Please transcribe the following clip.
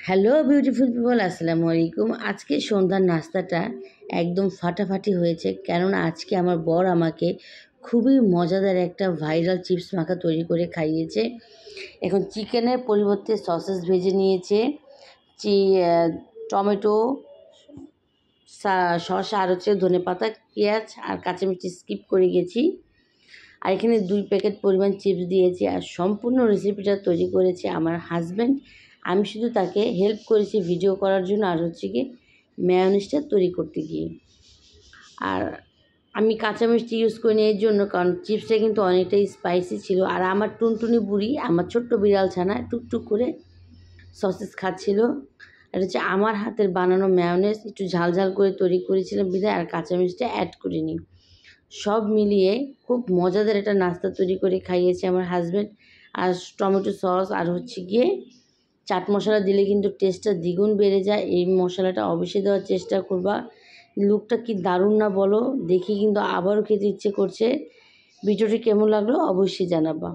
Hello beautiful people, আসসালামু আলাইকুম। আজকে সন্ধ্যার নাস্তাটা একদম ফাটাফাটি হয়েছে, কেননা আজকে আমার বর আমাকে খুবই মজাদার একটা ভাইরাল চিপস মাখা তৈরি করে খাইয়েছে। এখন চিকেনের পরিবর্তে সসেস ভেজে নিয়েছে, টমেটো, শসা আর হচ্ছে ধনেপাতা, পেঁয়াজ আর কাঁচামরিচ স্কিপ করে গেছি। আর এখানে 2 প্যাকেট পরিমাণ চিপস দিয়েছি। আর সম্পূর্ণ রেসিপিটা তৈরি করেছে আমার হাজব্যান্ড। আমি শুধু তাকে হেল্প করেছি ভিডিও করার জন্য আর হচ্ছে কি মেয়োনিজটা তৈরি করতে গিয়ে। আর আমি কাঁচামরিচটা ইউজ করিনি এর জন্য, কারণ চিপসটা কিন্তু অনেকটাই স্পাইসি ছিল। আর আমার টুনটুনি বুড়ি, আমার ছোট্ট বিড়াল ছানা, টুকটুক করে সসেস খাচ্ছিল। আর হচ্ছে আমার হাতের বানানো মেয়োনিজ একটু ঝাল ঝাল করে তৈরি করেছিলাম বিধায় আর কাঁচামরিচটা অ্যাড করিনি। সব মিলিয়ে খুব মজাদার একটা নাস্তা তৈরি করে খাইয়েছে আমার হাজব্যান্ড। আর টমেটো সস আর হচ্ছে গিয়ে চাট মশলা দিলে কিন্তু টেস্টটা দ্বিগুণ বেড়ে যায়। এই মশলাটা অবশ্যই দেওয়ার চেষ্টা করবা। লুকটা কি দারুণ না বলো, দেখি কিন্তু আবারও খেতে ইচ্ছে করছে। ভিডিওটি কেমন লাগলো অবশ্যই জানাবা।